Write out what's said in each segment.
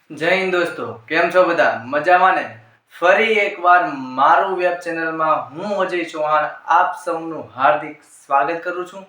જય હિન્દ દોસ્તો, કેમ છો બધા? મજામાં ને? ફરી એકવાર મારું વેબ ચેનલમાં હું અજય ચૌહાણ આપ સૌનું હાર્દિક સ્વાગત કરું છું.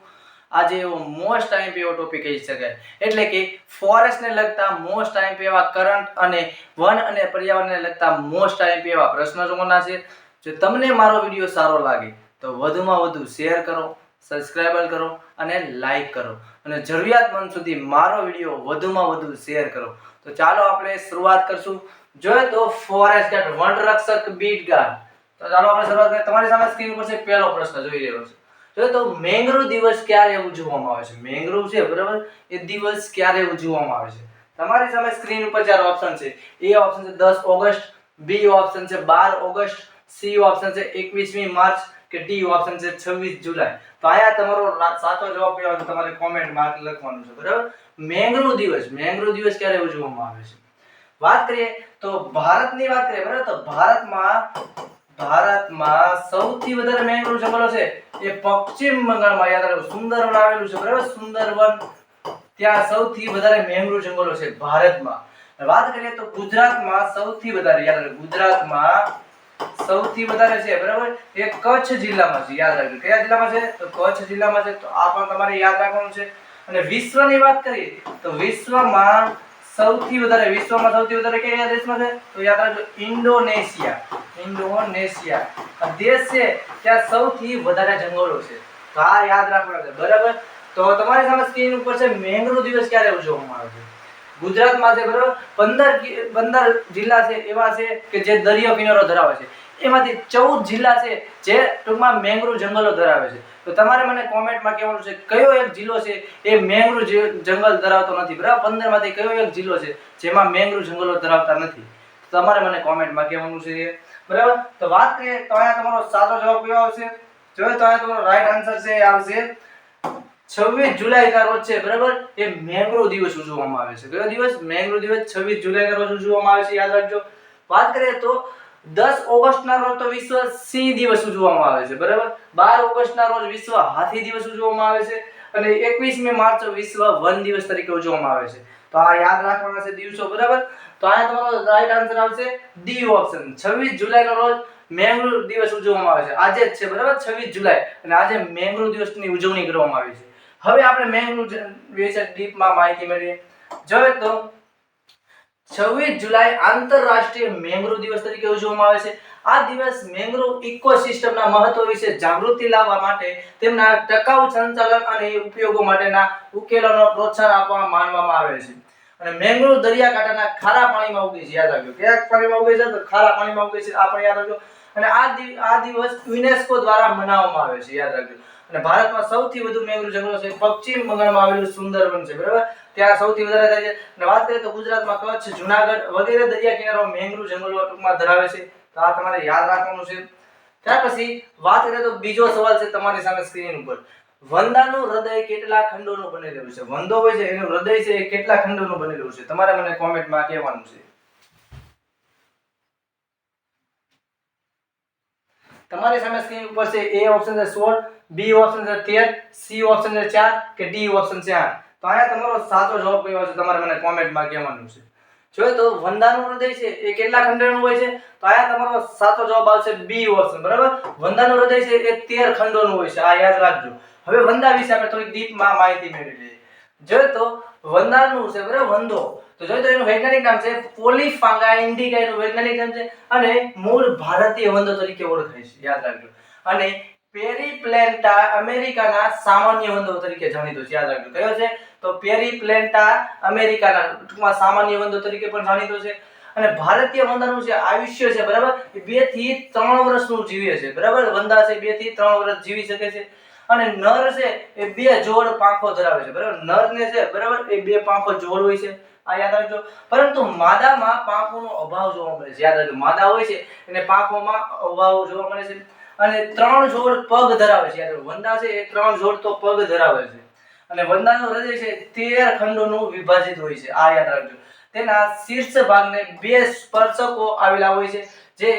આજે એવો મોસ્ટ ટાઈમ એવો ટોપિક કહી શકાય, એટલે કે ફોરેસ્ટને લગતા મોસ્ટ ટાઈમ એવા કરંટ અને વન અને પર્યાવરણને લગતા મોસ્ટ ટાઈમ એવા પ્રશ્નો જોવાના છે. જો તમને મારો વિડીયો સારો લાગે તો વધુમાં વધુ શેર કરો, સબસ્ક્રાઇબ કરો અને લાઈક કરો, અને જરૂરિયાતમંદ સુધી મારો વિડીયો વધુમાં વધુ શેર કરો. તો ચાલો આપણે શરૂઆત કરશું. જોઈએ તો ફોરેસ્ટ ગાર્ડ, વન રક્ષક, બીટ ગાર્ડ. તો ચાલો આપણે શરૂઆત કરીએ. તમારી સામે સ્ક્રીન પર છે પહેલો પ્રશ્ન જોઈ રહ્યો છે. જોઈએ તો મેંગ્રોવ દિવસ ક્યારે ઉજવવામાં આવે છે? મેંગ્રોવ છે બરાબર, એ દિવસ ક્યારે ઉજવવામાં આવે છે? તમારી સામે સ્ક્રીન ઉપર ચાર ઓપ્શન છે. એ ઓપ્શન છે 10 ઓગસ્ટ, બી ઓપ્શન છે 12 ઓગસ્ટ, સી ઓપ્શન છે 21મી માર્ચ કે ડી ઓપ્શન છે 26 જુલાઈ. તો આયા તમારો સાચો જવાબ કયો છે તમારે કોમેન્ટ માં લખવાનું છે બરાબર. મેંગ્રોવ દિવસ ક્યારે ઉજવવામાં આવે છે? વાત કરીએ તો ભારતની વાત કરીએ બરાબર, તો ભારતમાં સૌથી વધારે મેંગ્રોવ જંગલો છે એ પશ્ચિમ બંગાળમાં, યાદ રાખો સુંદરવન આવેલું છે બરાબર, સુંદરવન ત્યાં સૌથી વધારે મેંગ્રોવ જંગલો છે ભારતમાં. વાત કરીએ તો ગુજરાતમાં સૌથી વધારે, યાદ રાખો ગુજરાતમાં સૌથી વધારે છે બરાબર, એ કચ્છ જિલ્લામાં છે. યાદ રાખજો કયા જિલ્લામાં છે? તો કચ્છ જિલ્લામાં છે. તો આ પણ તમારે યાદ રાખવાનું છે. અને વિશ્વની વાત કરીએ તો વિશ્વમાં સૌથી વધારે કયા દેશમાં છે? તો યાદ રાખજો ઇન્ડોનેશિયા આ દેશ છે, ત્યાં સૌથી વધારે જંગલો છે. તો આ યાદ રાખવાનું છે બરાબર. તો તમારી સામે સ્ક્રીન ઉપર છે મેંગ્રોવ દિવસ ક્યારે ઉજવવામાં આવે છે? ગુજરાતમાં છે બરાબર, 15 જિલ્લા છે એવા છે કે જે દરિયો કિનારો ધરાવે છે. એમાંથી 14 જિલ્લા છે જે ટૂંકમાં મેંગ્રોવ જંગલો ધરાવે છે. તો તમારે મને કોમેન્ટમાં કહેવાનું છે કયો એક જિલ્લો છે એ મેંગ્રોવ જંગલ ધરાવતો નથી બરાબર. 15 માંથી કયો એક જિલ્લો છે જેમાં મેંગ્રોવ જંગલો ધરાવતા નથી? તમારે મને કોમેન્ટમાં કહેવાનું છે બરાબર. તો વાત કરીએ તો અહીંયા તમારો સાચો જવાબ કયો આવશે? જોઈએ તો અહીંયા તમારો રાઈટ આન્સર છે આવશે 26 જુલાઈ ના રોજ છે બરાબર, એ મેંગ્રોવ દિવસ ઉજવવામાં આવે છે. કયો દિવસ? મેંગ્રોવ દિવસ 26 જુલાઈ ના રોજ ઉજવવામાં આવે છે, યાદ રાખજો. વાત કરીએ તો 10 ઓગસ્ટ ના રોજ તો વિશ્વ સિંહ દિવસ ઉજવવામાં આવે છે બરાબર. 12 ઓગસ્ટ ના રોજ વિશ્વ હાથી દિવસ ઉજવવામાં આવે છે, અને 21મી માર્ચ વિશ્વ વન દિવસ તરીકે ઉજવવામાં આવે છે. તો આ યાદ રાખવાના છે દિવસો બરાબર. તો અહીંયા તમારો રાઈટ આન્સર આવશે ડી ઓપ્શન. 26 જુલાઈ ના રોજ મેંગ્રોવ દિવસ ઉજવવામાં આવે છે. આજે જ છે બરાબર, 26 જુલાઈ, અને આજે મેંગ્રોવ દિવસની ઉજવણી કરવામાં આવી છે. હવે આપણે મેંગ્રોવ વિશે ડીપમાં માહિતી મેળવીએ. જોઈએ તો 26 જુલાઈ આંતરરાષ્ટ્રીય મેંગ્રોવ દિવસ તરીકે ઉજવવામાં આવે છે. આ દિવસ મેંગ્રોવ ઇકોસિસ્ટમના મહત્વ વિશે જાગૃતિ લાવવા માટે, તેમના ટકાઉ સંચાલન અને ઉપયોગો માટેના ઉકેલોનો પ્રોત્સાહન આપવા માનવામાં આવે છે. અને મેંગ્રોવ દરિયાકાંઠાના ખારા પાણીમાં ઉગે છે, યાદ રાખજો. કયા પાણીમાં ઉગે છે? તો ખારા પાણીમાં ઉગે છે, આ પણ યાદ રાખજો. અને આ દિવસ યુનેસ્કો દ્વારા મનાવવામાં આવે છે, યાદ રાખજો. અને ભારતમાં સૌથી વધુ મેંગ્રોવ જંગલો છે પશ્ચિમ બંગાળમાં આવેલું સુંદરવન છે બરાબર, ત્યાં સૌથી વધારે થાય છે. અને વાત કરીએ તો ગુજરાતમાં કચ્છ, જૂનાગઢ વગેરે દરિયા કિનારો મેંગ્રોવ જંગલો ટૂંકમાં ધરાવે છે. તો આ તમારે યાદ રાખવાનું છે. ત્યાર પછી વાત કરીએ તો બીજો સવાલ છે તમારી સામે સ્ક્રીન ઉપર. વંદાનું હૃદય કેટલા ખંડોનું બનેલું છે? વંદો હોય છે એનું હૃદય છે એ કેટલા ખંડોનું બનેલું છે? તમારે મને કોમેન્ટમાં કહેવાનું છે. તમારી સામે સ્ક્રીન ઉપર છે. એ ઓપ્શન છે 16, બી ઓપ્શન છે 13, સી ઓપ્શન છે 4 કે ડી ઓપ્શન છે 8. તો અહીંયા તમારો સાચો જવાબ કયો છે તમારે મને કોમેન્ટમાં કહેવાનું છે. જોઈએ તો વંદાનું હૃદય છે એ કેટલા ખંડોનું હોય છે? તો અહીંયા તમારો સાચો જવાબ આવશે બી ઓપ્શન બરાબર. વંદાનું હૃદય છે એ 13 ખંડોનું હોય છે, આ યાદ રાખજો. હવે વંદા વિશે આપણે થોડી ડીપમાં માહિતી મેળવી લઈએ. જોઈએ તો વંદાનું છે બરાબર, વંદો. તો જોઈએ તો એનું વૈજ્ઞાનિક નામ છે પોલિફાંગા ઇન્ડિકા, એનું વૈજ્ઞાનિક નામ છે, અને મૂળ ભારતીય વંદો તરીકે ઓળખાય છે, યાદ રાખજો. અને પેરીપ્લેન્ટા અમેરિકાના સામાન્ય વંદો તરીકે જાણીતો છે, યાદ રાખજો. કયો છે? તો પેરીપ્લેન્ટા અમેરિકાના ટૂંકમાં સામાન્ય વંદો તરીકે પણ જાણીતો છે. અને ભારતીય વંદાનું જે આયુષ્ય છે બરાબર, એ 2 થી 3 વર્ષનું જીવે છે બરાબર. વંદા છે 2 થી 3 વર્ષ જીવી શકે છે. અને નર છે એ 2 જોડ પાંખો ધરાવે છે બરાબર. નર ને છે બરાબર, એ 2 પાંખો જોડ હોય છે, આ યાદ રાખજો. પરંતુ માદામાં પાંખોનો અભાવ જોવા મળે છે, યાદ રાખજો. માદા હોય છે એને પાંખોમાં અભાવ જોવા મળે છે. અને 3 જોડ પગ ધરાવે છે, યાદ રાખજો. વંદા છે એ 3 જોડ તો પગ ધરાવે છે. અને વંદાનું હૃદય છે 13 ખંડોનું વિભાજિત હોય છે, આ યાદ રાખજો. તેના શીર્ષ ભાગને 2 સ્પર્શકો આવેલા હોય છે જે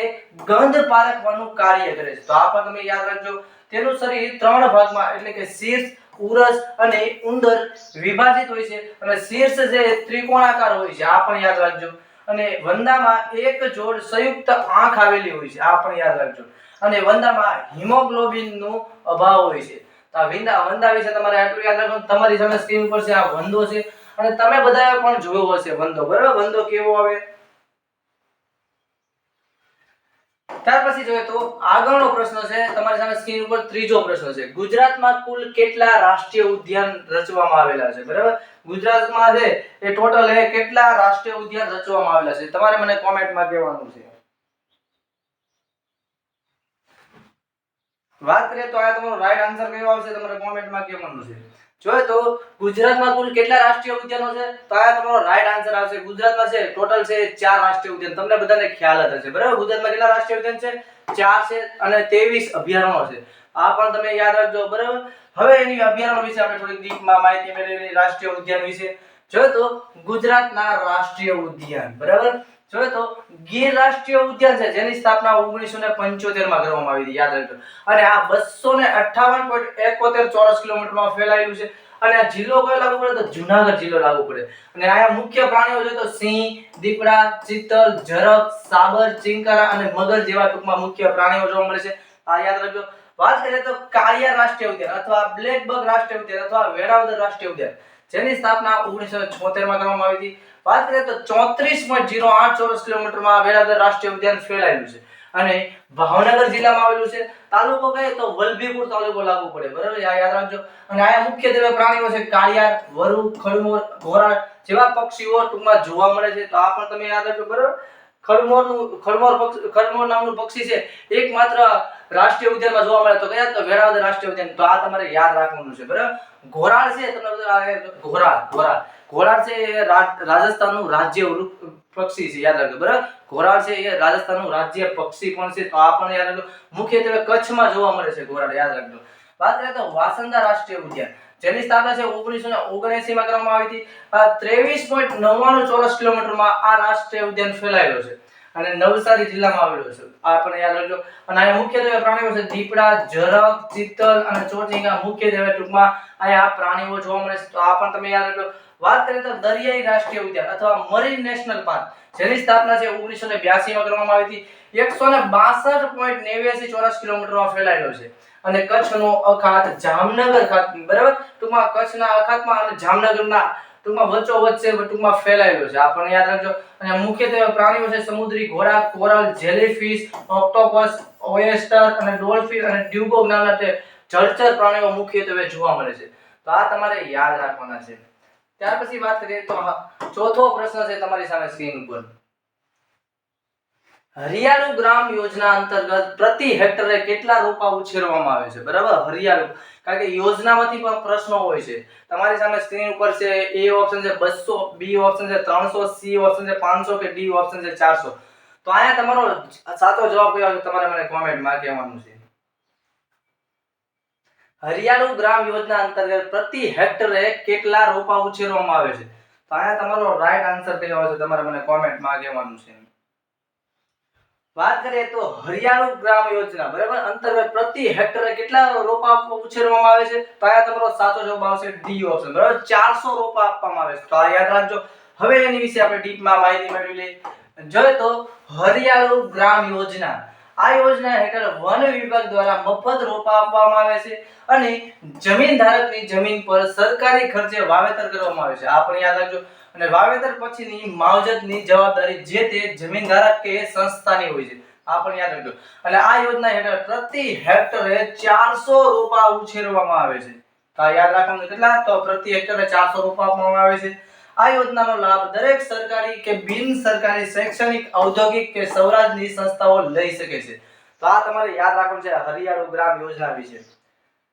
ગંધ પારખવાનું કાર્ય કરે છે. તો આ પણ તમે યાદ રાખજો. તેનું શરીર 3 ભાગમાં, એટલે કે શીર્ષ, ઉરસ અને ઉંદર વિભાજિત હોય છે. અને શીર્ષ જે ત્રિકોણાકાર હોય છે, આ પણ યાદ રાખજો. અને વંદામાં એક જોડ સંયુક્ત આંખ આવેલી હોય છે, આ પણ યાદ રાખજો. અને વંદામાં હિમોગ્લોબિનનો અભાવ હોય છે. તો આ વંદા વિશે તમારે આટલું યાદ રાખવાનું. તમારી સામે સ્ક્રીન ઉપર છે આ વંદો છે, અને તમે બધાએ પણ જોયો હશે વંદો, બરાબર? વંદો કેવો આવે. ત્યાર પછી જોઈએ તો આગળનો પ્રશ્ન છે તમારી સામે સ્ક્રીન ઉપર. ત્રીજો પ્રશ્ન છે, ગુજરાતમાં કુલ કેટલા રાષ્ટ્રીય ઉદ્યાન રચવામાં આવેલા છે, બરાબર? ગુજરાતમાં છે એ ટોટલ કેટલા રાષ્ટ્રીય ઉદ્યાન રચવામાં આવેલા છે, તમારે મને કોમેન્ટમાં કહેવાનું છે. વાત કરીએ તો આ તમારો રાઈટ આન્સર કયો આવશે, તમારે કોમેન્ટમાં કહેવાનું છે. જોઈએ તો ગુજરાતમાં કુલ કેટલા રાષ્ટ્રીય ઉદ્યાનો છે, તો આ તમારો રાઈટ આન્સર આવશે. ગુજરાતમાં છે ટોટલ છે 4 રાષ્ટ્રીય ઉદ્યાન. તમને બધાને ખ્યાલ જ હશે, બરાબર? ગુજરાતમાં કેટલા રાષ્ટ્રીય ઉદ્યાન છે? 4 છે, અને 23 અભયારણ્યો છે. આ પણ તમે યાદ રાખજો, બરાબર? હવે એની અભયારણ્ય વિશે આપણે થોડી ડીપમાં માહિતી મેળવીએ. રાષ્ટ્રીય ઉદ્યાન વિશે જોઈએ તો ગુજરાતના રાષ્ટ્રીય ઉદ્યાન, બરાબર? જોઈએ તો ગીર રાષ્ટ્રીય ઉદ્યાન છે, જેની સ્થાપના 1975 માં કરવામાં આવી હતી, યાદ રાખજો. અને આ 258.71 ચોરસ કિલોમીટરમાં ફેલાયેલું છે. અને આ જિલ્લો કયો લાગુ પડે? તો જુનાગઢ જિલ્લો લાગુ પડે. અને આયા મુખ્ય પ્રાણીઓ જોઈએ તો સિંહ, દીપડા, ચિત્તલ, ઝરખ, સાબર, ચિંકારા અને મગર જેવા ટૂંકમાં મુખ્ય પ્રાણીઓ જોવા મળે છે. આ યાદ રાખજો. વાત કરીએ તો કાળિયાર રાષ્ટ્રીય ઉદ્યાન અથવા બ્લેક બગ રાષ્ટ્રીય ઉદ્યાન અથવા વેળાવદર રાષ્ટ્રીય ઉદ્યાન, જેની સ્થાપના 1976 માં કરવામાં આવી હતી. વાત કરીએ તો 34.08 ચોરસ કિલોમીટરમાં વેળાવદર રાષ્ટ્રીય ઉદ્યાન ફેલાયેલું છે. અને ભાવનગર જિલ્લામાં આવેલું છે. તાલુકો કહીએ તો વલભીપુર તાલુકો લાગુ પડે, બરાબર? આ યાદ રાખજો. અને આયા મુખ્યત્વે પ્રાણીઓ છે કાળિયાર, વરુ, ખડમોર, ઘોરાડ જેવા પક્ષીઓ ટૂંકમાં જોવા મળે છે. તો આ પણ તમે યાદ રાખજો, બરાબર? ખડમોર નામનું પક્ષી છે એકમાત્ર રાષ્ટ્રીય ઉદ્યાનમાં જોવા મળે. તો કયા? તો વેળાવદર રાષ્ટ્રીય ઉદ્યાન. તો આ તમારે યાદ રાખવાનું છે, બરાબર? ઘોરાડ છે, તમને બધા ઘોરાડ છે એ રાજસ્થાનનું રાજ્ય પક્ષી છે, યાદ રાખજો, બરાબર? ઘોરાડ છે એ રાજસ્થાનનું રાજ્ય પક્ષી પણ છે. તો આ પણ યાદ રાખજો. મુખ્યત્વે કચ્છમાં જોવા મળે છે ઘોરાડ, યાદ રાખજો. વાત કરીએ તો વાસંદા રાષ્ટ્રીય ઉદ્યાન, જેની સ્થાપના છે 1979 માં કરવામાં આવી હતી. 23.99 ચોરસ કિલોમીટરમાં આ રાષ્ટ્રીય ઉદ્યાન ફેલાયેલો છે, અને નવસારી જિલ્લામાં આવેલો છે. આ પણ યાદ રાખજો. અને આ મુખ્યત્વે પ્રાણીઓ છે દીપડા, ઝરખ, ચિત્તલ અને ચોચિંકા મુખ્યત્વે ટૂંકમાં આ પ્રાણીઓ જોવા મળે છે. તો આ પણ તમે યાદ રાખજો. વાત કરીએ તો દરિયાઈ રાષ્ટ્રીય ઉદ્યાન અથવા મરીન નેશનલ પાર્ક, જેની સ્થાપના છે 1982 માં કરવામાં આવી હતી. 162.89 ચોરસ કિલોમીટરમાં ફેલાયેલો છે. અને કચ્છનો અખાત જામનગર ખાતે, બરાબર? ટૂંકમાં કચ્છના અખાતમાં અને જામનગરના ટૂંકમાં વચ્ચોવચ્ચ છે, ટૂંકમાં ફેલાયેલો છે. આ પણ યાદ રાખજો. અને મુખ્યત્વે પ્રાણીઓ છે સમુદ્રી ઘોડા, કોરલ, જેલીફિશ, ઓક્ટોપસ, ઓયેસ્ટર અને ડોલ્ફિન અને ડ્યુગોગ નામના જળચર પ્રાણીઓ મુખ્યત્વે જોવા મળે છે. તો આ તમારે યાદ રાખવાના છે. ત્યાર પછી વાત કરીએ તો ચોથો પ્રશ્ન છે તમારી સામે સ્ક્રીન ઉપર. હરિયાળુ ગ્રામ યોજના અંતર્ગત પ્રતિ હેક્ટરે કેટલા રોપા ઉછેરવામાં આવે છે, બરાબર? હરિયાળુ, કારણ કે યોજનામાંથી પણ પ્રશ્નો હોય છે. તમારી સામે સ્ક્રીન ઉપર છે. એ ઓપ્શન છે 200, બી ઓપ્શન છે 300, સી ઓપ્શન છે 500 કે ડી ઓપ્શન છે 400. તો આયા તમારો સાચો જવાબ કયો છે, તમારે મને કોમેન્ટમાં કહેવાનું છે. હરિયાળુ ગ્રામ યોજના અંતર્ગત પ્રતિ હેક્ટરે કેટલા રોપા ઉછેરવામાં આવે છે? તો આયા તમારો રાઈટ આન્સર કયો છે, તમારે મને કોમેન્ટમાં કહેવાનું છે. વાત કરીએ તો હરિયાળુ ગ્રામ યોજના, બરાબર, અંતર્ગત પ્રતિ હેક્ટરે કેટલા રોપા ઉછેરવામાં આવે છે? તો આયા તમારો સાચો જવાબ આવશે ડી ઓપ્શન, બરાબર? 400 રોપા આપવામાં આવે છે. તો આ યાદ રાખજો. હવે એની વિશે આપણે ડીપમાં માહિતી મેળવી લઈએ. જોઈએ તો હરિયાળુ ગ્રામ યોજના, આ યોજના હેઠળ વન વિભાગ દ્વારા મફત રોપા આપવામાં આવે છે. અને જમીન ધારકની જમીન પર સરકારી ખર્ચે વાવેતર કરવામાં આવે છે. આ પણ યાદ રાખજો. અને વાવેતર પછીની માવજતની જવાબદારી જે તે જમીન ધારક કે સંસ્થાની હોય છે. આ પણ યાદ રાખજો. અને આ યોજના હેઠળ પ્રતિ હેક્ટરે 400 રોપા ઉછેરવામાં આવે છે. તો આ યાદ રાખવાનું. કેટલા? તો પ્રતિ હેક્ટરે 400 રોપા આપવામાં આવે છે. આ યોજનાનો લાભ દરેક સરકારી કે બિન સરકારી શૈક્ષણિક, ઔદ્યોગિક કે સ્વરાજની સંસ્થાઓ લઈ શકે છે. તો આ તમારે યાદ રાખવાનું છે હરિયાળુ ગ્રામ યોજના વિશે.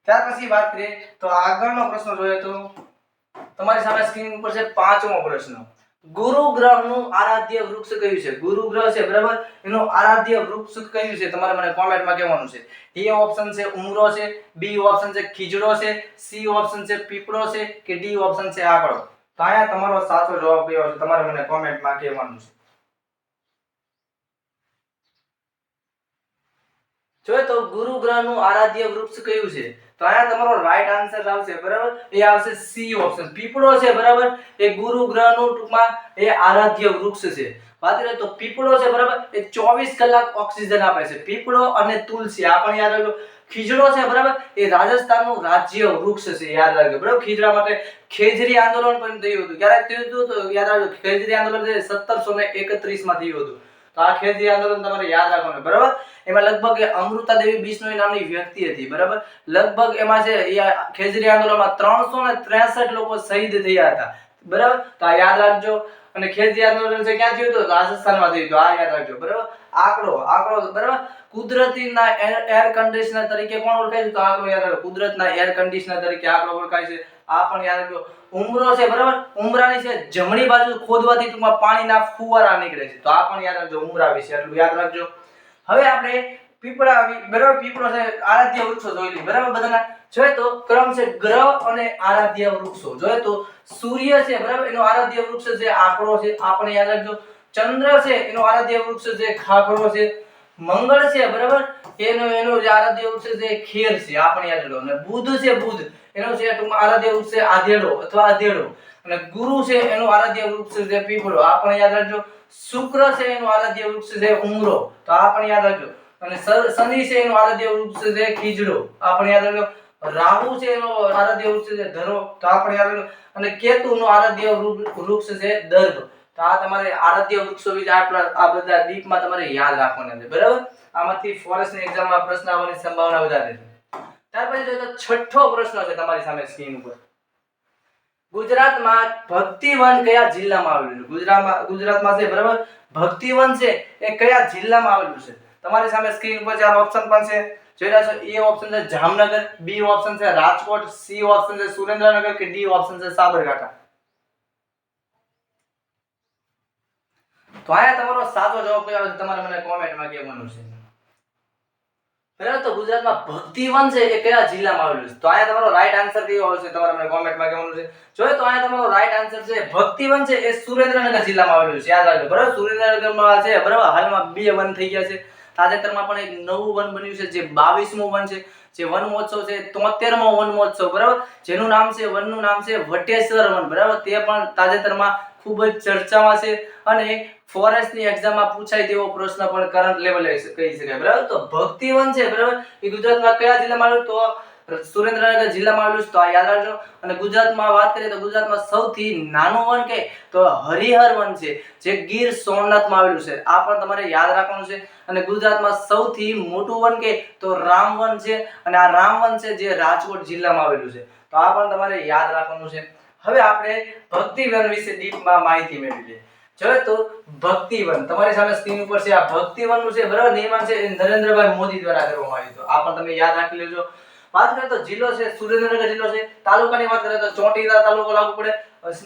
ત્યાર પછી વાત કરીએ તો આગળનો પ્રશ્ન જોઈએ તો તમારી સામે સ્ક્રીન ઉપર છે પાંચમો પ્રશ્ન. ગુરુ ગ્રહનું આરાધ્ય વૃક્ષ કયું છે? ગુરુ ગ્રહ છે, બરાબર, એનું આરાધ્ય વૃક્ષ કયું છે? તમારે મને કોમેન્ટમાં કહેવાનું છે. એ ઓપ્શન છે ઉમરો છે, બી ઓપ્શન છે ખીજડો છે, સી ઓપ્શન છે પીપળો છે કે ડી ઓપ્શન છે આકડો. તો આયા તમારો સાચો જવાબ કયો છે, તમારે મને કોમેન્ટમાં કહેવાનું છે. જો તો ગુરુ ગ્રહનું આરાધ્ય વૃક્ષ કયું છે? તો અહીંયા તમારો રાઈટ આન્સર આવશે, બરાબર, એ આવશે સી ઓપ્શન. પીપળો છે, બરાબર, એ ગુરુ ગ્રહનું ટૂંકમાં એ આરાધ્ય વૃક્ષ છે. વાત કરીએ તો પીપળો છે, બરાબર, એ 24 કલાક ઓક્સિજન આપે છે. પીપળો અને તુલસી આ પણ યાદ રાખજો. ખીજડો છે, બરાબર, એ રાજસ્થાનનું રાજ્ય વૃક્ષ છે, યાદ રાખજો, બરાબર. ખીજડા માટે ખેજરી આંદોલન પણ થયું હતું. ક્યારે થયું હતું? તો યાદ રાખજો, ખેજરી આંદોલન 1731 માં થયું હતું. તો આ ખેજરી આંદોલન તમારે યાદ રાખવાનું, બરાબર. એમાં લગભગ અમૃતા દેવી બિશ્નોઈ નામની વ્યક્તિ હતી, બરાબર. લગભગ એમાં છે એ ખેજરી આંદોલનમાં 363 લોકો શહીદ થયા હતા, બરાબર. તો આ યાદ રાખજો. અને ખેજરી આંદોલન છે ક્યાં થયું હતું? રાજસ્થાનમાં થયું હતું. આ યાદ રાખજો, બરાબર. આંકડો, બરાબર. કુદરતીના એર કન્ડિશનર તરીકે કોણ ઓળખાય છે? તો આંકડો યાદ રાખજો. કુદરતના એર કન્ડિશનર તરીકે આંકડો ઓળખાય છે. આ પણ યાદ રાખજો. ઉમરો છે, બરાબર, ઉમરાની છે જમણી બાજુ ખોદવાથી ટૂંકમાં પાણીના ફુવારા નીકળે છે. તો આ પણ યાદ રાખજો, ઉમરા વિશે એટલું યાદ રાખજો. હવે આપણે પીપળા, બરાબર, પીપળો છે આરાધ્ય વૃક્ષો જોઈ લઈએ, બરાબર. બધાના જોઈએ તો ક્રમ છે ગ્રહ અને આરાધ્ય વૃક્ષો. જોઈએ તો સૂર્ય છે, બરાબર, એનો આરાધ્ય વૃક્ષ છે આંકડો છે, આપણે યાદ રાખજો. ચંદ્ર છે એનો આરાધ્ય વૃક્ષ છે ખાખરો છે. મંગળ છે, બરાબર, એનો જે આરાધ્ય વૃક્ષ છે ખેર છે, આપણે યાદ રાખજો. અને બુધ છે, બુધ એનો છે ટૂંકમાં આરાધ્ય વૃક્ષ છે આધેડો અથવા અધેડો. અને ગુરુ છે એનો આરાધ્ય વૃક્ષ છે પીપળો, આ પણ યાદ રાખજો. શુક્ર છે એનો આરાધ્ય વૃક્ષ છે ઉમરો, તો આ પણ યાદ રાખજો. અને શનિ છે એનો આરાધ્ય વૃક્ષ છે ખીજડો, આ પણ યાદ રાખજો. રાહુ છે એનો આરાધ્ય વૃક્ષ છે ધરો, તો આ પણ યાદ રાખજો. અને કેતુ નો આરાધ્ય વૃક્ષ છે દર્ભ. તો આ તમારે આરાધ્ય વૃક્ષો વિશે આ બધા ડીપમાં તમારે યાદ રાખવાના છે, બરાબર. આમાંથી ફોરેસ્ટની એક્ઝામમાં પ્રશ્ન આવવાની સંભાવના વધારે છે. ત્યાર પછી જોઈએ તો છઠ્ઠો પ્રશ્ન છે તમારી સામે સ્ક્રીન ઉપર. ગુજરાતમાં ભક્તિવન કયા જિલ્લામાં આવેલું છે? ગુજરાતમાં છે, બરાબર, ભક્તિવન છે એ કયા જિલ્લામાં આવેલું છે? તમારી સામે સ્ક્રીન ઉપર ચાર ઓપ્શન પણ છે, જોઈ રહ્યા છો. એ ઓપ્શન છે જામનગર, બી ઓપ્શન છે રાજકોટ, સી ઓપ્શન છે સુરેન્દ્રનગર કે ડી ઓપ્શન છે સાબરકાંઠા. તો આયા તમારો સાચો જવાબ કયો છે તમારે મને કોમેન્ટમાં કહેવાનું છે, બરાબર. તો ગુજરાતમાં ભક્તિવન છે એ કયા જિલ્લામાં આવેલું છે? તો આયા તમારો રાઈટ આન્સર કયો આવશે તમારે મને કોમેન્ટમાં કહેવાનું છે. જોઈએ તો આયા તમારો રાઈટ આન્સર છે ભક્તિવન છે એ સુરેન્દ્રનગર જિલ્લામાં આવેલું છે, યાદ રાખજો, બરાબર. સુરેન્દ્રનગરમાં છે, બરાબર. હાલમાં 2 વન થઈ ગયા છે. તાજેતરમાં પણ એક નવું વન બન્યું છે જે 22મું વન છે. જે વન મહોત્સવ છે 73મો વન મહોત્સવ, બરાબર, જેનું નામ છે વનનું નામ છે વટેશ્વર વન, બરાબર. તે પણ તાજેતરમાં ખૂબ જ ચર્ચામાં છે અને ફોરેસ્ટની એક્ઝામમાં પૂછાય તેવો પ્રશ્ન પણ કરંટ લેવલે કહી શકાય, બરાબર. તો ભક્તિવન છે, બરાબર, એ ગુજરાતમાં કયા જિલ્લામાં આવેલું? તો સુરેન્દ્રનગર જિલ્લામાં આવેલું છે, તો આ યાદ રાખજો. અને ગુજરાતમાં વાત કરીએ તો ગુજરાતમાં સૌથી નાનું વન કે તો હરિહર વન છે જે ગીર સોમનાથમાં આવેલું છે, આ પણ તમારે યાદ રાખવાનું છે. અને ગુજરાતમાં સૌથી મોટું વન કે તો રામવન છે, અને આ રામવન છે જે રાજકોટ જિલ્લામાં આવેલું છે, તો આ પણ તમારે યાદ રાખવાનું છે. હવે આપણે ભક્તિવન વિશે ડીપમાં માહિતી મેળવી લઈએ. જોઈએ તો ભક્તિવન તમારી સામે સ્ક્રીન ઉપર છે. આ ભક્તિવનનું છે, બરાબર, નિર્માણ છે નરેન્દ્રભાઈ મોદી દ્વારા કરવામાં આવ્યું હતું, આ પણ તમે યાદ રાખી લેજો. વાત કરીએ તો જિલ્લો છે સુરેન્દ્રનગર જિલ્લો છે. તાલુકાની વાત કરીએ તો ચોટીલા તાલુકો લાગુ પડે.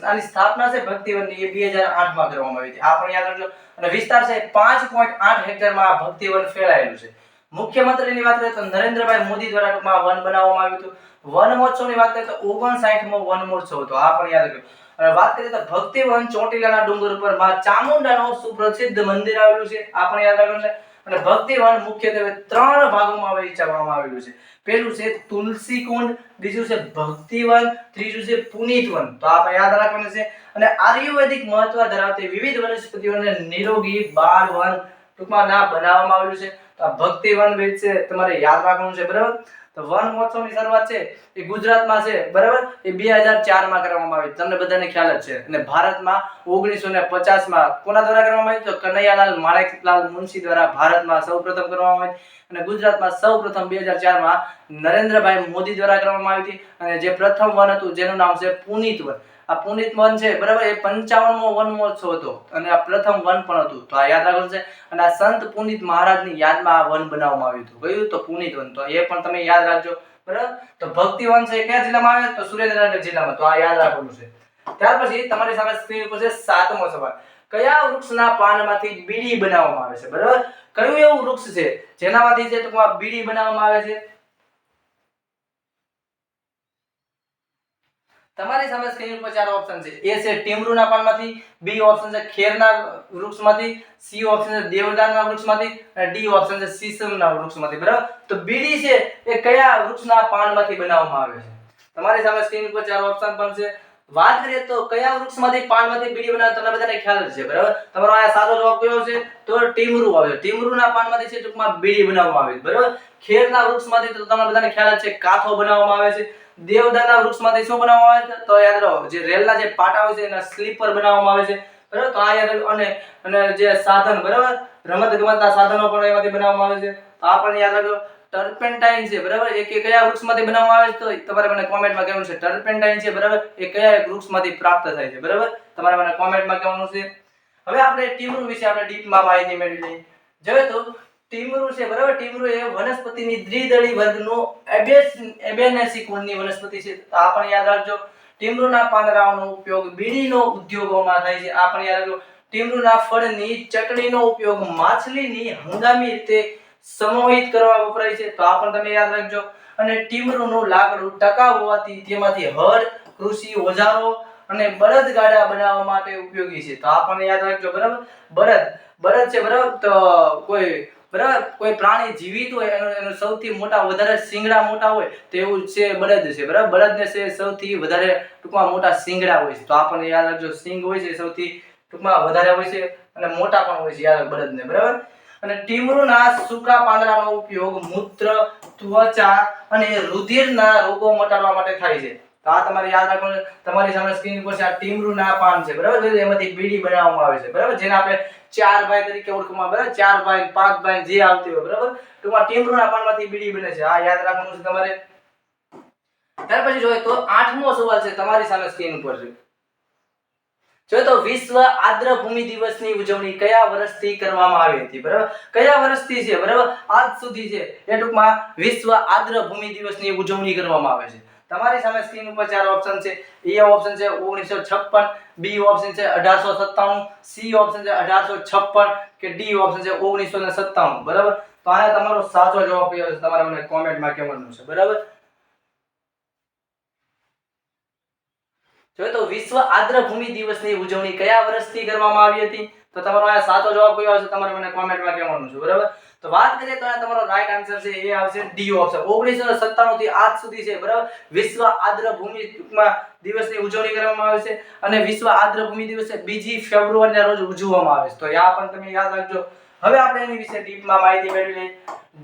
આની સ્થાપના છે ભક્તિવનની એ 2008 માં કરવામાં આવી હતી, આ પણ યાદ રાખજો. અને વિસ્તાર છે 5.8 હેક્ટરમાં આ ભક્તિવન ફેલાયેલું છે. મુખ્યમંત્રીની વાત કરીએ તો નરેન્દ્રભાઈ મોદી દ્વારા ટૂંકમાં વન બનાવવામાં આવ્યું હતું. વન મહોત્સવની વાત કરીએ તો 59મો વન મહોત્સવ હતો, આ પણ યાદ રાખજો. અને વાત કરીએ તો ભક્તિવન ચોટીલાના ડુંગર ઉપર માં ચામુંડાનું સુપ્રસિદ્ધ મંદિર આવેલું છે, આ પણ યાદ રાખવાનું છે. અને ભક્તિવન મુખ્યત્વે 3 ભાગોમાં વહેંચવામાં આવેલું છે. પહેલું છે તુલસી કુંડ, બીજું છે ભક્તિવન, ત્રીજું છે પુનિતવન, તો આપણે યાદ રાખવાનું છે. અને આયુર્વેદિક મહત્વ ધરાવતી વિવિધ વનસ્પતિઓને નિરોગી બાળ વન ટૂંકમાં ના બનાવવામાં આવેલું છે. તો આ ભક્તિવન વિશે તમારે યાદ રાખવાનું છે, બરાબર. તો વન મહોત્સવની શરૂઆત છે એ ગુજરાતમાં છે, બરાબર, એ 2004 માં કરવામાં આવી, તમને બધાને ખ્યાલ જ છે. અને ભારતમાં 1950 માં કોના દ્વારા કરવામાં આવી? તો કનૈયાલાલ માણેકલાલ મુનશી દ્વારા ભારતમાં સૌપ્રથમ કરવામાં આવી. અને ગુજરાતમાં સૌપ્રથમ 2004 માં નરેન્દ્રભાઈ મોદી દ્વારા કરવામાં આવી હતી. અને જે પ્રથમ વન હતું જેનું નામ છે પુનિત વન. આ પુનિત વન છે, બરાબર, એ 55મો વન મહોત્સવ હતો અને આ પ્રથમ વન પણ હતું, તો આ યાદ રાખવાનું છે. અને આ સંત પુનિત મહારાજની યાદમાં આ વન બનાવવામાં આવ્યું હતું, કયું? તો પુનિત વન, તો એ પણ તમે યાદ રાખજો, બરાબર. તો ભક્તિવન છે કયા જિલ્લામાં આવે? તો સુરેન્દ્રનગર જિલ્લામાં, તો આ યાદ રાખવાનું છે. ત્યાર પછી તમારી સામે સ્ક્રીન ઉપર છે 7મો સવાલ. કયા વૃક્ષના પાનમાંથી બીડી બનાવવામાં આવે છે? બરાબર, કયું એવું વૃક્ષ છે જેનામાંથી જે ટૂંકમાં બીડી બનાવવામાં આવે છે? તમારી સામે સ્ક્રીન ઉપર ચાર ઓપ્શન છે. એ છે ટીમરૂના પાનમાંથી, બી ઓપ્શન છે ખેરના વૃક્ષમાંથી, સી ઓપ્શન છે દેવદારના વૃક્ષમાંથી અને ડી ઓપ્શન છે સીસમના વૃક્ષમાંથી. બરાબર, તો બીડી છે એ કયા વૃક્ષના પાનમાંથી બનાવવામાં આવે છે? તમારી સામે સ્ક્રીન ઉપર ચાર ઓપ્શન પણ છે. વાત કરીએ તો કયા વૃક્ષમાંથી પાનમાંથી બીડી બનાવે તમને બધાને ખ્યાલ જ છે. બરાબર, તમારો આ સાચો જવાબ કયો છે? તો ટીમરૂ આવે. ટીમરૂના પાનમાંથી છે ટૂંકમાં બીડી બનાવવામાં આવે છે. બરાબર, ખેરના વૃક્ષમાંથી તો તમને બધાને ખ્યાલ જ છે કાથો બનાવવામાં આવે છે. દેવદારના વૃક્ષમાંથી શું બનાવવામાં આવે છે? તો યાદ રાખો, જે રેલના જે પાટા હોય છે એના સ્લીપર બનાવવામાં આવે છે. બરાબર, તો આ યાદ રાખો. અને જે સાધન, બરાબર, રમત ગમતના સાધનો પણ એમાંથી બનાવવામાં આવે છે. આ પણ યાદ રાખો. ટર્પેન્ટાઇન છે, બરાબર, એ કયા વૃક્ષમાંથી બનાવવામાં આવે છે? તો તમારે મને કોમેન્ટમાં કહેવાનું છે. ટર્પેન્ટાઇન છે, બરાબર, એ કયા વૃક્ષમાંથી પ્રાપ્ત થાય છે? બરાબર, તમારે મને કોમેન્ટમાં કહેવાનું છે. હવે આપણે ટીમરૂ વિશે આપણે ડીપમાં માહિતી મેળવી લઈએ. જોઈએ તો ટીમરૂ છે, બરાબર, ટીમરૂ એ વનસ્પતિની દ્વિદળી વર્ગનું એબેનેસી કુળની વનસ્પતિ છે. આ પણ યાદ રાખજો. ટીમરૂના પાંદડાઓનો ઉપયોગ બીડીનો ઉદ્યોગોમાં થાય છે. આ પણ યાદ રાખજો. ટીમરૂના ફળની ચટણીનો ઉપયોગ માછલીની હંગામી રીતે સમોહિત કરવા વપરાય છે. તો આ પણ તમે યાદ રાખજો. અને ટીમરૂનું લાકડું ટકાઉ હોવાથી તેમાંથી હળ, કૃષિ ઓજારો અને બળદગાડા બનાવવા માટે ઉપયોગી છે. તો આ પણ યાદ રાખજો. બરાબર, બળદ છે, બરાબર, તો કોઈ પ્રાણી જીવિત હોય એનો સૌથી મોટા વધારે શિંગડા મોટા હોય તો એવું છે બળદ છે. બરાબર, બળદને છે સૌથી વધારે ટૂંકમાં મોટા શિંગડા હોય છે. તો આ પણ યાદ રાખજો. શિંગ હોય છે સૌથી ટૂંકમાં વધારે હોય છે અને મોટા પણ હોય છે, યાદ રાખો, બળદને. બરાબર, અને ટીમરૂના સૂકા પાંદડાનો ઉપયોગ મૂત્ર, ત્વચા અને રુધિરના રોગો મટાડવા માટે થાય છે. તો આ તમારે યાદ રાખવાનું. તમારી સામે સ્ક્રીન પર છે આ ટીમરૂના પાન છે. બરાબર, એમાંથી બીડી બનાવવામાં આવે છે. બરાબર, જેને આપણે ચાર ભાઈ તરીકે ઓળખવામાં આવે. બરાબર, ચાર ભાઈ, પાંચ ભાઈ જે આવતી હોય. બરાબર, ટૂંકમાં ટીમરૂના પાનમાંથી બીડી બને છે. આ યાદ રાખવાનું છે તમારે. ત્યાર પછી જોઈએ તો 8મો સવાલ છે તમારી સામે સ્ક્રીન પર છે. જો તો વિશ્વ આદ્રભૂમિ દિવસની ઉજવણી કયા વર્ષથી કરવામાં આવી હતી? બરાબર, કયા વર્ષથી છે? બરાબર, આજ સુધી છે એ ટૂંકમાં વિશ્વ આદ્રભૂમિ દિવસની ઉજવણી કરવામાં આવે છે. તમારી સામે સ્ક્રીન ઉપર ચાર ઓપ્શન છે. એ ઓપ્શન છે 1956, બી ઓપ્શન છે 1897, સી ઓપ્શન છે 1856 કે ડી ઓપ્શન છે 1997. બરાબર, તો આ તમારો સાચો જવાબ કયો છે તમારે મને કોમેન્ટમાં કહેવાનું છે. બરાબર, જો તો વિશ્વ આદ્રભૂમિ દિવસની ઉજવણી કયા વર્ષથી કરવામાં આવી હતી? તો તમારો આ સાચો જવાબ કયો આવશે તમારે મને કોમેન્ટમાં કહેવાનું છે. બરાબર, તો વાત કરીએ તો આ તમારો રાઈટ આન્સર છે એ આવશે ડી ઓપ્શન. 1997 થી આજ સુધી છે. બરાબર, વિશ્વ આદ્રભૂમિ દિવસની ઉજવણી કરવામાં આવે છે અને વિશ્વ આદ્રભૂમિ દિવસ 2 ફેબ્રુઆરીના રોજ ઉજવવામાં આવે છે. તો આ પણ તમે યાદ રાખજો. હવે આપણે એની વિશે ડીપમાં માહિતી મેળવી લઈએ.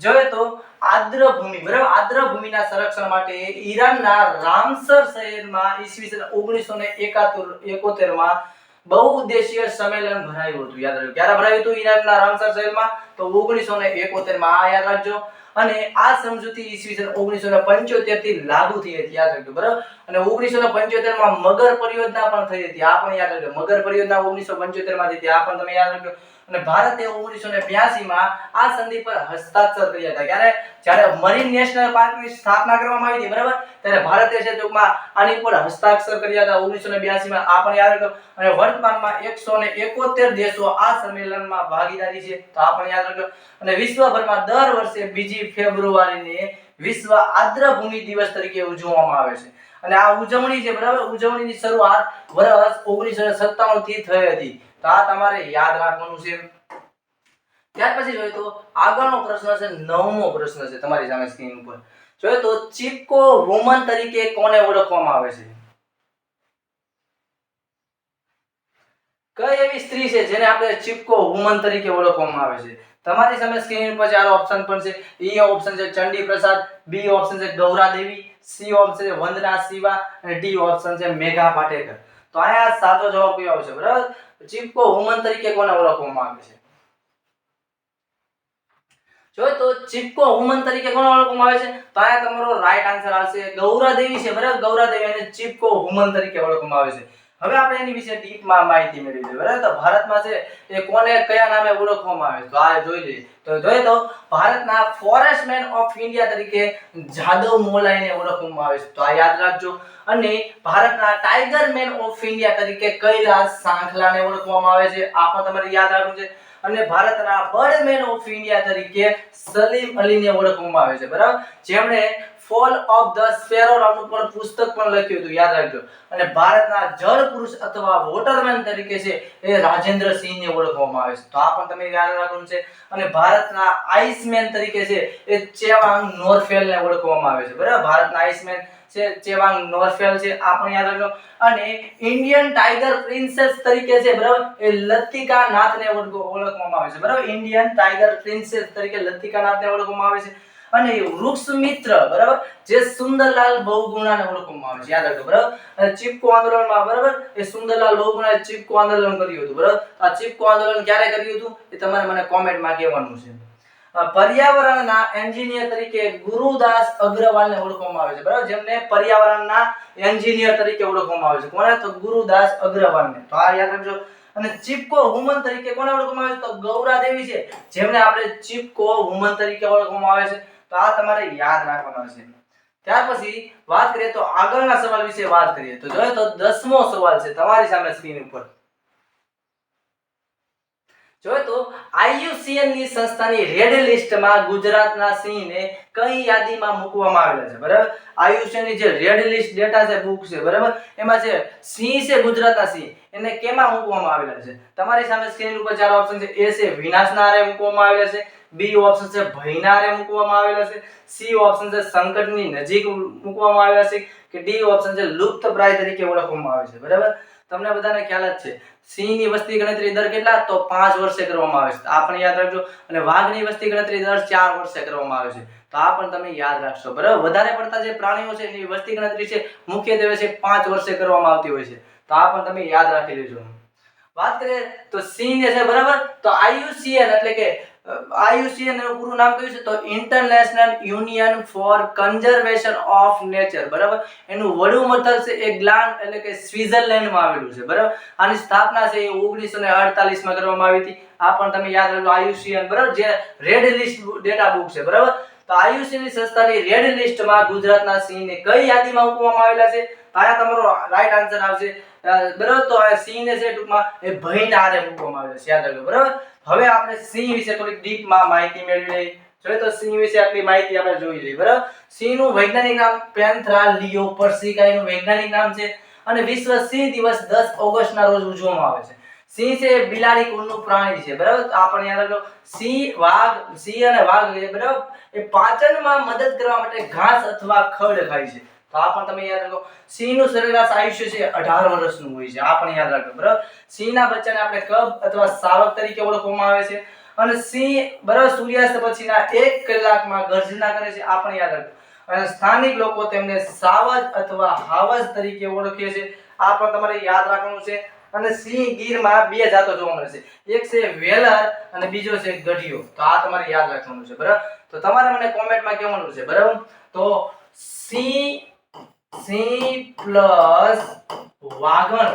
જોઈએ તો આદ્રભૂમિ, બરાબર, આદ્રભૂમિના સંરક્ષણ માટે ઈરાનના રામસર શહેરમાં ઈસવીસન 1971 માં બહુઉદ્દેશીય સંમેલન ભરાયું હતું. યાદ રાખજો. ક્યારે ભરાયું હતું? ઈરાનના રામસર શહેરમાં, તો 1971 માં. આ યાદ રાખજો. અને આ સમજૂતી ઈસવીસન 1975 થી લાગુ થઈ હતી. યાદ રાખજો. બરાબર, અને 1975 માં મગર પરિયોજના પણ થઈ હતી. આ પણ યાદ રાખજો. મગર પરિયોજના 1975 માં થઈ હતી. આ પણ તમે યાદ રાખજો. અને ભારતે 1982 માં આ સંધિ પર હસ્તાક્ષર કર્યા હતા. ક્યારે? જ્યારે મરીન નેશનલ પાર્કની સ્થાપના કરવામાં આવી હતી. બરાબર, ત્યારે ભારતે છે ટૂંકમાં આની પર હસ્તાક્ષર કર્યા હતા 1982 માં. આ પણ યાદ રાખજો. અને વર્તમાનમાં 171 દેશો આ સંમેલનમાં ભાગીદારી છે. તો આ પણ યાદ રાખજો. અને વિશ્વભરમાં દર વર્ષે 2 ફેબ્રુઆરીને વિશ્વ આદ્રભૂમિ દિવસ તરીકે ઉજવવામાં આવે છે. અને આ ઉજવણી છે, બરાબર, ઉજવણીની શરૂઆત વર્ષ 1997 થી થઈ હતી. તો આ તમારે યાદ રાખવાનું છે. ત્યાર પછી જોઈએ તો આગળનો પ્રશ્ન છે 9મો પ્રશ્ન છે તમારી સામે સ્ક્રીન ઉપર. જોઈએ તો ચિપકો વુમન તરીકે કોને ઓળખવામાં આવે છે? કઈ એવી સ્ત્રી છે જેને આપણે ચિપકો વુમન તરીકે ઓળખવામાં આવે છે? તમારી સામે સ્ક્રીન ઉપર ચાર ઓપ્શન પણ છે. એ ઓપ્શન છે ચંડી પ્રસાદ, બી ઓપ્શન છે ગૌરા દેવી, સી ઓપ્શન છે વંદના શિવા અને ડી ઓપ્શન છે મેઘા પાટેકર. તો આયા સાચો જવાબ કયો આવશે? બરાબર, ચિપકો વુમન તરીકે કોને ઓળખવામાં આવે છે? જો તો ચિપકો વુમન તરીકે કોને ઓળખવામાં આવે છે? તો આયા તમારો રાઈટ આન્સર આવશે ગૌરા દેવી છે. બરાબર, ગૌરા દેવી અને ચિપકો વુમન તરીકે ઓળખવામાં આવે છે. હવે આપણે એની વિશે ડીપમાં માહિતી મેળવી લઈએ. બરાબર, તો ભારતમાં છે એ કોને કયા નામે ઓળખવામાં આવે છે? તો આ જોઈ લઈએ. તો જોઈએ તો ભારતના ફોરેસ્ટમેન ઓફ ઇન્ડિયા તરીકે જાદવ મોલાઈને ઓળખવામાં આવે છે. તો આ યાદ રાખજો. અને ભારતના ટાઈગર મેન ઓફ ઇન્ડિયા તરીકે કૈલાસ સાંખલાને ઓળખવામાં આવે છે. આ પણ તમારે યાદ રાખવું છે. અને ભારતના બર્ડમેન ઓફ ઇન્ડિયા તરીકે સલીમ અલીને ઓળખવામાં આવે છે. બરાબર, જેમણે ફોલ ઓફ ધ સ્પેરો નામનું પણ પુસ્તક પણ લખ્યું હતું, યાદ રાખજો. અને ભારતના જળ પુરુષ અથવા વોટરમેન તરીકે છે એ રાજેન્દ્ર સિંહને ઓળખવામાં આવે છે, તો આ પણ તમે યાદ રાખવાનું છે. અને ભારતના આઈસમેન તરીકે છે એ ચેવાંગ નોરફેલને ઓળખવામાં આવે છે, બરાબર. ભારતના આઈસમેન છે ચેવાંગ નોરફેલ છે, આ પણ યાદ રાખજો. અને ઇન્ડિયન ટાઈગર પ્રિન્સેસ તરીકે છે, બરાબર, એ લતિકા નાથને ઓળખવામાં આવે છે, બરાબર. ઇન્ડિયન ટાઈગર પ્રિન્સેસ તરીકે લતિકા નાથને ઓળખવામાં આવે છે. અને વૃક્ષ મિત્ર, બરાબર, જે સુંદરલાલ બહુગુણાને ઓળખવામાં આવે છે, યાદ રાખજો, બરાબર. અને ચીપકો આંદોલનમાં, બરાબર, એ સુંદરલાલ બહુગુણાએ ચીપકો આંદોલન કર્યું હતું, બરાબર. આ ચીપકો આંદોલન ક્યારે કર્યું હતું એ તમારે મને કોમેન્ટમાં કહેવાનું છે. પર્યાવરણના એન્જિનિયર તરીકે ગુરુદાસ અગ્રવાલને ઓળખવામાં આવે છે, બરાબર, જેમને પર્યાવરણના એન્જિનિયર તરીકે ઓળખવામાં આવે છે. કોને? તો ગુરુદાસ અગ્રવાલને, તો આ યાદ રાખજો. અને ચીપકો વુમન તરીકે કોને ઓળખવામાં આવે છે? તો ગૌરા દેવી છે, જેમને આપણે ચીપકો વુમન તરીકે ઓળખવામાં આવે છે, તો આ તમારે યાદ રાખવાના છે. ત્યાર પછી વાત કરીએ તો આગળના સવાલ વિશે વાત કરીએ તો જોઈએ તો 10મો સવાલ છે તમારી સામે સ્ક્રીન ઉપર. જોઈએ તો IUCN ની સંસ્થાની રેડ લિસ્ટમાં ગુજરાતના સિંહને કઈ યાદીમાં મૂકવામાં આવેલા છે, બરાબર. IUCN ની જે રેડ લિસ્ટ ડેટા છે બુક છે, બરાબર, એમાં છે સિંહ છે ગુજરાતના સિંહ, એને કેમાં મૂકવામાં આવેલા છે? તમારી સામે સ્ક્રીન ઉપર ચાર ઓપ્શન છે. A છે વિનાશના આરે મૂકવામાં આવેલા છે, B ઓપ્શન છે ભયના આરે મૂકવામાં આવેલા છે, C ઓપ્શન છે સંકટની નજીક મૂકવામાં આવેલા છે, કે D ઓપ્શન છે લુપ્તપ્રાય તરીકે ઓળખવામાં આવે છે, બરાબર. તમને બધાને ખ્યાલ જ છે સિંહની વસ્તી ગણતરી દર કેટલા? તો 5 વર્ષે કરવામાં આવે છે, આ પણ યાદ રાખજો. અને વાઘની વસ્તી ગણતરી દર 4 વર્ષે કરવામાં આવે છે, તો આ પણ તમે યાદ રાખશો, બરાબર. વધારે પડતા જે પ્રાણીઓ છે એની વસ્તી ગણતરી છે મુખ્યત્વે છે 5 વર્ષે કરવામાં આવતી હોય છે, તો આ પણ તમે યાદ રાખી લેજો. વાત કરીએ તો સિંહ છે, બરાબર, તો IUCN એટલે કે IUCN નું પૂરું નામ કયું છે? તો International Union for Conservation of Nature, બરાબર. એનું વડું મથક છે એ ગ્લાન એટલે કે સ્વિટ્ઝરલેન્ડમાં આવેલું છે, બરાબર. આની સ્થાપના છે એ 1948 માં કરવામાં આવી હતી, આ પણ તમે યાદ રાખજો. IUCN, બરાબર, જે રેડ લિસ્ટ ડેટા બુક છે, બરાબર. તો IUCN ની સંસ્થાની રેડ લિસ્ટમાં ગુજરાતના સિંહને કઈ યાદીમાં મૂકવામાં આવેલા છે? આયા તમારો રાઈટ આન્સર આવશે, બરાબર. તો આ સિંહને છે ટૂંકમાં એ ભયના આરે મૂકવામાં આવેલા છે, યાદ રાખજો, બરાબર. હવે આપણે સિંહ વિશે થોડીક ડીપમાં માહિતી મેળવી લઈએ. જોઈએ તો સિંહ વિશે આટલી માહિતી આપણે જોઈ લઈએ, બરાબર. સિંહનું વૈજ્ઞાનિક નામ પેન્થરા લિયો પર્સિકા એનું વૈજ્ઞાનિક નામ છે. અને વિશ્વ સિંહ દિવસ 10 ઓગસ્ટના રોજ ઉજવવામાં આવે છે. સિંહ છે બિલાડી કુળનું પ્રાણી છે, બરાબર. તો આપણે યાદ રાખજો સિંહ અને વાઘ, બરાબર, એ પાચનમાં મદદ કરવા માટે ઘાસ અથવા ખડ ખાય છે, તો આ પણ તમે યાદ રાખો. સિંહનું સરેરાશ આયુષ્ય છે 18 વર્ષનું હોય છે, આ પણ યાદ રાખો, બરાબર. સિંહના બચ્ચાને આપણે કબ અથવા શાવક તરીકે ઓળખવામાં આવે છે. અને સિંહ, બરાબર, સૂર્યાસ્ત પછીના 1 કલાકમાં ગર્જના કરે છે, આ પણ યાદ રાખો. અને સ્થાનિક લોકો તેમને સાવજ અથવા હાવજ તરીકે ઓળખે છે, આ પણ તમારે યાદ રાખવાનું છે. અને સિંહ ગીરમાં 2 જાતો જોવા મળે છે, એક છે વેલર અને બીજો છે ગઢિયો, તો આ તમારે યાદ રાખવાનું છે, બરાબર. તો તમારે મને કોમેન્ટમાં કહેવાનું છે, બરાબર. તો સિંહ પ્લસ વાઘણ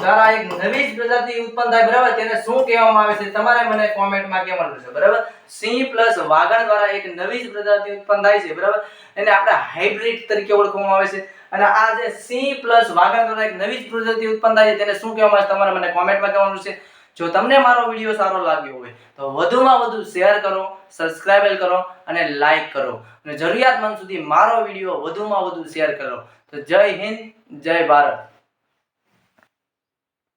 દ્વારા એક નવી જ પ્રજાતિ ઉત્પન્ન થાય, બરાબર, તેને શું કહેવામાં આવે છે? તમારે મને કોમેન્ટમાં કહેવાનું છે, બરાબર. સિંહ પ્લસ વાઘણ દ્વારા એક નવી જ પ્રજાતિ ઉત્પન્ન થાય છે, બરાબર, એને આપણે હાઇબ્રિડ તરીકે ઓળખવામાં આવે છે. અને આ જે સિંહ પ્લસ વાઘણ દ્વારા એક નવી જ પ્રજાતિ ઉત્પન્ન થાય છે તેને શું કહેવામાં આવે છે? તમારે મને કોમેન્ટમાં કહેવાનું છે. જો તમને મારો વિડિયો સારો લાગ્યો હોય તો વધુમાં વધુ શેર કરો, સબસ્ક્રાઇબ કરો અને લાઈક કરો, અને જરૂરિયાતમંદ સુધી મારો વિડિયો વધુમાં વધુ શેર કરો. તો જય હિન્દ, જય ભારત.